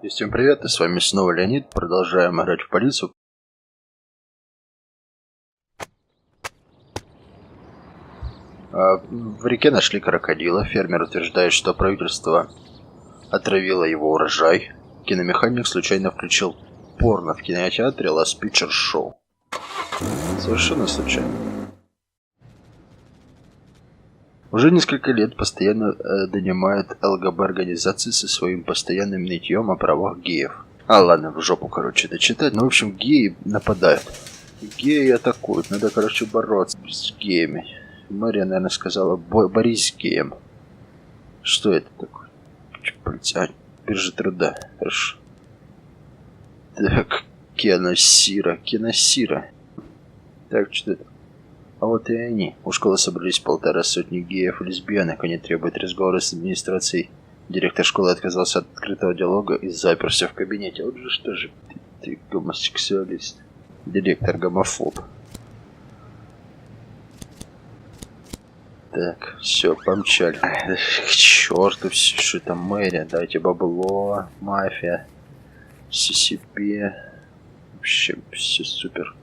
И всем привет, и с вами снова Леонид. Продолжаем играть в полицию. В реке нашли крокодила. Фермер утверждает, что правительство отравило его урожай. Киномеханик случайно включил порно в кинотеатре Last Picture Show. Совершенно случайно. Уже несколько лет постоянно донимают ЛГБ-организации со своим постоянным нытьем о правах геев. Ладно, в жопу, короче, это читать. Ну, в общем, геи нападают. Геи атакуют. Надо, короче, бороться с геями. Мария, наверное, сказала, борись с геем. Что это такое? Биржа труда. Хорошо. Так, киносира. Так, что это? А вот и они. У школы собрались 150 геев и лесбиянок. Они требуют разговора с администрацией. Директор школы отказался от открытого диалога и заперся в кабинете. Вот же что же ты гомосексуалист. Директор гомофоб. Так, все, помчали. К черту все, что это мэрия. Дайте бабло, мафия, CCP. Вообще, все супер.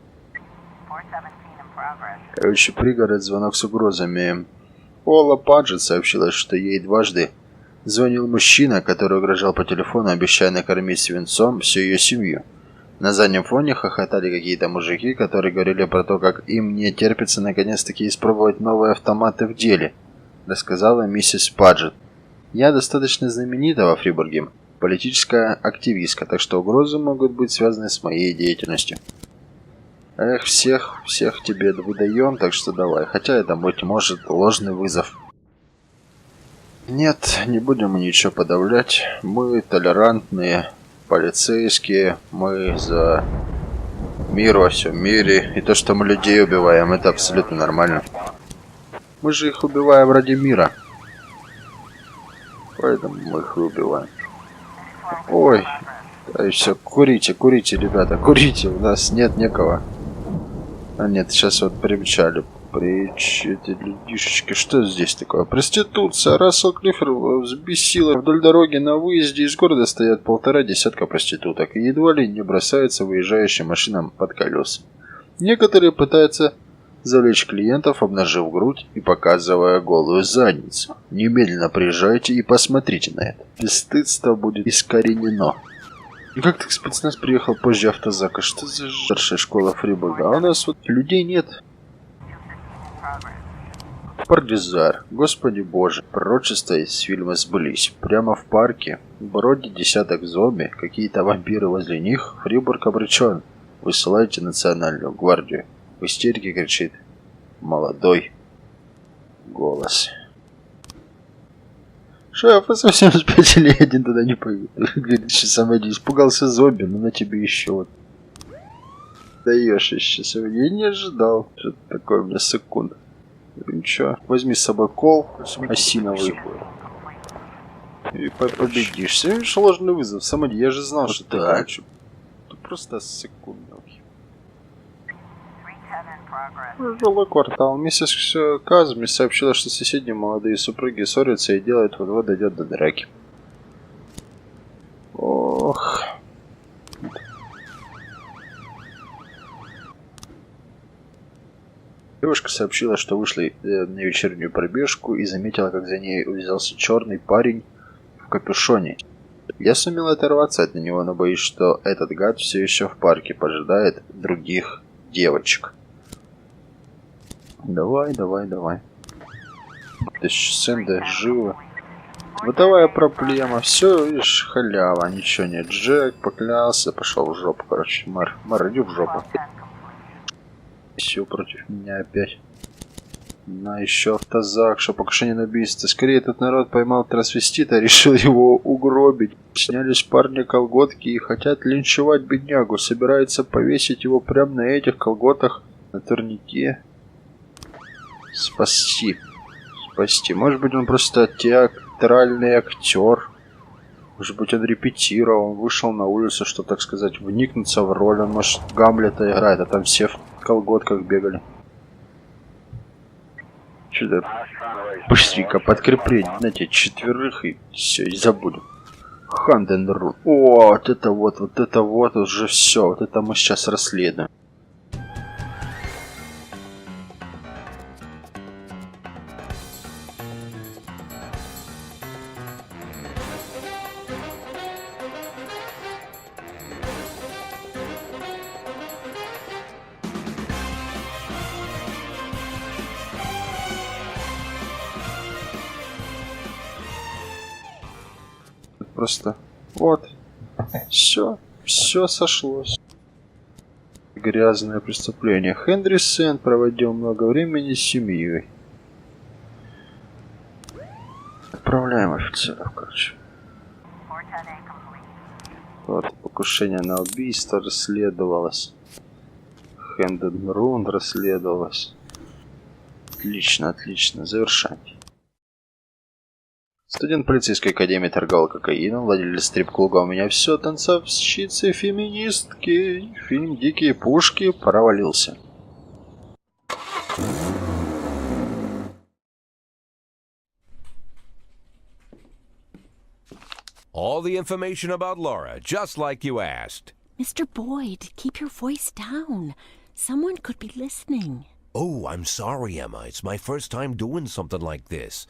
Короче, пригород, звонок с угрозами. Пола Паджет сообщила, что ей дважды звонил мужчина, который угрожал по телефону, обещая накормить свинцом всю ее семью. На заднем фоне хохотали какие-то мужики, которые говорили про то, как им не терпится наконец-таки испробовать новые автоматы в деле, рассказала миссис Паджет. Я достаточно знаменита во Фрибурге, политическая активистка, так что угрозы могут быть связаны с моей деятельностью. Эх, всех тебе выдаем, так что давай. Хотя это, быть может, ложный вызов. Нет, не будем ничего подавлять. Мы толерантные, полицейские. Мы за мир во всем мире. И то, что мы людей убиваем, это абсолютно нормально. Мы же их убиваем ради мира. Поэтому мы их и убиваем. Ой, да и все, курите, ребята, курите. У нас нет никого. А нет, сейчас вот примчали. Эти людишечки. Что здесь такое? Проституция. Рассел Клиффорд взбесила. Вдоль дороги на выезде из города стоят 1,5 десятка проституток. И едва ли не бросаются выезжающим машинам под колеса. Некоторые пытаются завлечь клиентов, обнажив грудь и показывая голую задницу. Немедленно приезжайте и посмотрите на это. Бесстыдство будет искоренено. И как так спецназ приехал позже автозака? Что за старшая школа Фрибурга? А у нас вот людей нет. Пардизар. Господи боже. Пророчества из фильма сбылись. Прямо в парке. Бродит десяток зомби. Какие-то вампиры возле них. Фрибург обречен. Высылайте национальную гвардию. В истерике кричит молодой голос. Шеф, вы совсем спятили, один туда не поеду. Говорит, что сам испугался зомби, но на тебе еще вот. Даешь еще сегодня. Я не ожидал, что такое у меня секунда. Ничего, возьми с собой кол осиновый. И победишь. Сложный вызов. Самоди, я же знал, что ты хочу. Тут просто секунда. Жилой квартал. Миссис Казми сообщила, что соседние молодые супруги ссорятся и делают вот-вот дойдет до драки. Ох. Девушка сообщила, что вышла на вечернюю пробежку и заметила, как за ней увязался черный парень в капюшоне. Я сумел оторваться от него, но боюсь, что этот гад все еще в парке поджидает других девочек. Давай. Ты Сэнда живо. Бытовая проблема. Все, видишь, халява. Ничего нет. Джек поклялся. Пошел в жопу, короче. Мэр, иди в жопу. Все против меня опять. На еще автозак, что покушение на убийство. Скорее этот народ поймал трансвестита, решил его угробить. Снялись парни колготки и хотят линчевать беднягу. Собираются повесить его прямо на этих колготах на турнике. Спасти. Может быть, он просто театральный актер. Может быть, он репетировал, он вышел на улицу, чтобы, так сказать, вникнуться в роль. Он, может, Гамлета играет, а там все в колготках бегали. Что-то быстренько подкрепление, знаете, 4 и все, и забудем. Ханденрун. О, вот это вот уже все. Вот это мы сейчас расследуем. Просто вот все сошлось. Грязное преступление. Хенри Сен проводил много времени с семьей. Отправляем офицеров, короче. Вот, покушение на убийство расследовалось. Хенденрун расследовалось. Отлично, отлично. Завершаем. Студент полицейской академии торговал кокаином, владелец стрип-клуба «У меня все», танцовщицы, феминистки. Фильм «Дикие пушки» провалился. All the information about Laura, just like you asked. Mr. Boyd, keep your voice down. Someone could be listening. Oh, I'm sorry, Emma. It's my first time doing something like this.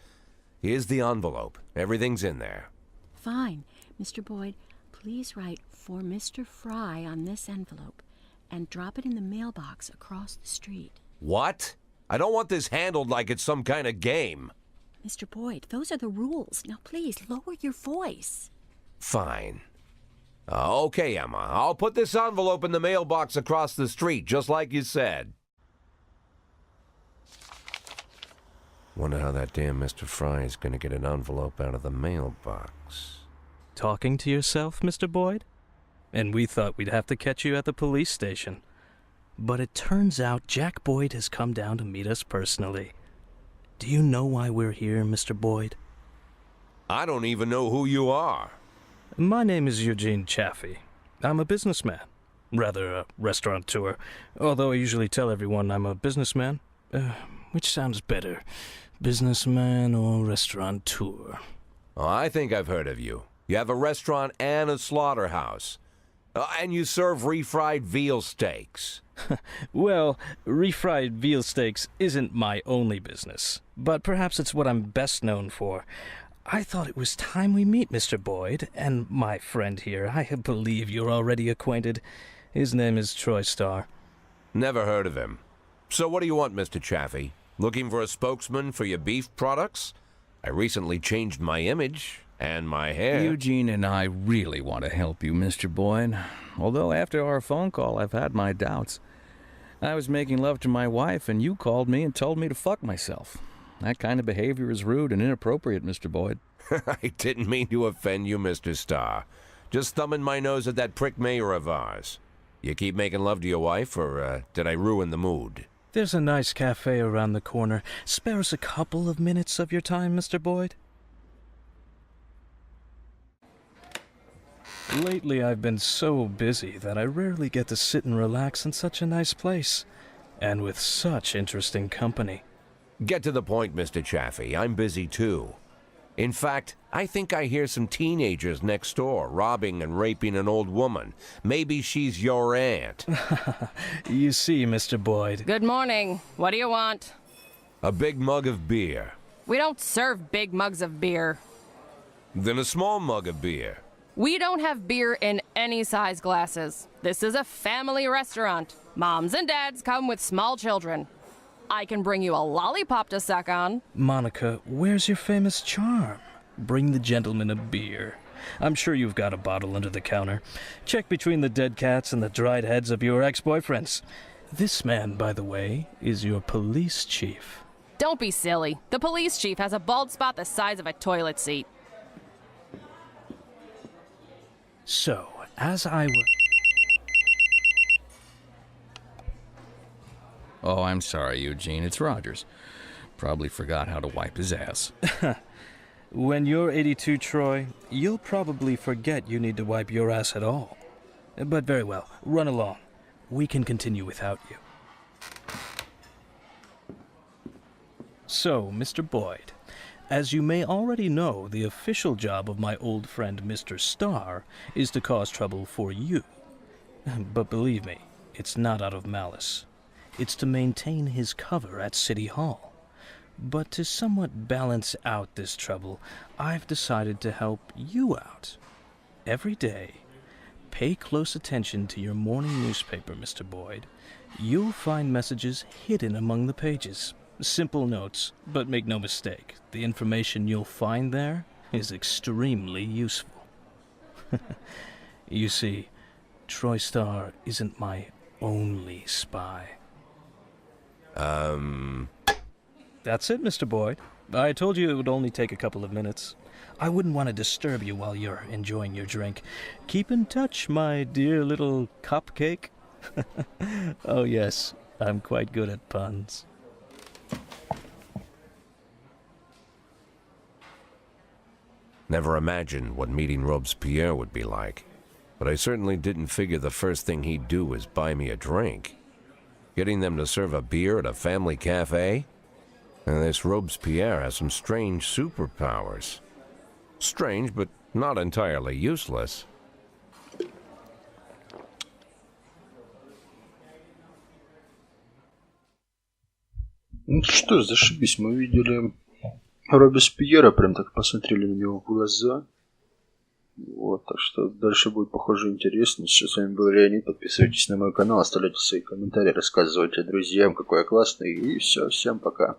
Here's the envelope. Everything's in there. Fine. Mr. Boyd, please write for Mr. Fry on this envelope and drop it in the mailbox across the street. What? I don't want this handled like it's some kind of game. Mr. Boyd, those are the rules. Now please, lower your voice. Fine. Okay, Emma. I'll put this envelope in the mailbox across the street, just like you said. Wonder how that damn Mr. Fry is gonna get an envelope out of the mailbox. Talking to yourself, Mr. Boyd? And we thought we'd have to catch you at the police station. But it turns out Jack Boyd has come down to meet us personally. Do you know why we're here, Mr. Boyd? I don't even know who you are. My name is Eugene Chaffee. I'm a businessman. Rather, a restaurateur. Although I usually tell everyone I'm a businessman. Which sounds better? Businessman or restaurateur? Oh, I think I've heard of you. You have a restaurant and a slaughterhouse. And you serve refried veal steaks. Well, refried veal steaks isn't my only business, but perhaps it's what I'm best known for. I thought it was time we meet Mr. Boyd, and my friend here. I believe you're already acquainted. His name is Troy Starr. Never heard of him. So what do you want, Mr. Chaffee? Looking for a spokesman for your beef products? I recently changed my image and my hair. Eugene and I really want to help you, Mr. Boyd. Although after our phone call, I've had my doubts. I was making love to my wife, and you called me and told me to fuck myself. That kind of behavior is rude and inappropriate, Mr. Boyd. I didn't mean to offend you, Mr. Starr. Just thumbing my nose at that prick mayor of ours. You keep making love to your wife, or did I ruin the mood? There's a nice cafe around the corner. Spare us a couple of minutes of your time, Mr. Boyd. Lately, I've been so busy that I rarely get to sit and relax in such a nice place, and with such interesting company. Get to the point, Mr. Chaffee. I'm busy too. In fact, I think I hear some teenagers next door robbing and raping an old woman. Maybe she's your aunt. You see, Mr. Boyd. Good morning. What do you want? A big mug of beer. We don't serve big mugs of beer. Then a small mug of beer. We don't have beer in any size glasses. This is a family restaurant. Moms and dads come with small children. I can bring you a lollipop to suck on. Monica, where's your famous charm? Bring the gentleman a beer. I'm sure you've got a bottle under the counter. Check between the dead cats and the dried heads of your ex-boyfriends. This man, by the way, is your police chief. Don't be silly. The police chief has a bald spot the size of a toilet seat. So, as I were... Oh, I'm sorry, Eugene. It's Rogers. Probably forgot how to wipe his ass. When you're 82, Troy, you'll probably forget you need to wipe your ass at all. But very well, run along. We can continue without you. So, Mr. Boyd, As you may already know, the official job of my old friend Mr. Starr is to cause trouble for you. But believe me, it's not out of malice. It's to maintain his cover at City Hall. But to somewhat balance out this trouble, I've decided to help you out. Every day, pay close attention to your morning newspaper, Mr. Boyd. You'll find messages hidden among the pages. Simple notes, but make no mistake, the information you'll find there is extremely useful. You see, Troy Starr isn't my only spy. That's it, Mr. Boyd. I told you it would only take a couple of minutes. I wouldn't want to disturb you while you're enjoying your drink. Keep in touch, my dear little cupcake. Oh yes, I'm quite good at puns. Never imagined what meeting Robespierre would be like, but I certainly didn't figure the first thing he'd do was buy me a drink. Getting them to serve a beer at a family cafe? And this Robespierre has some strange superpowers. Strange, but not entirely useless. Ну что, зашибись, мы видели Робеспьера, прям так посмотрели на него в глаза. Вот, так что дальше будет, похоже, интересно. С вами был Леонид, подписывайтесь на мой канал, оставляйте свои комментарии, рассказывайте друзьям, какой я классный, и все, всем пока.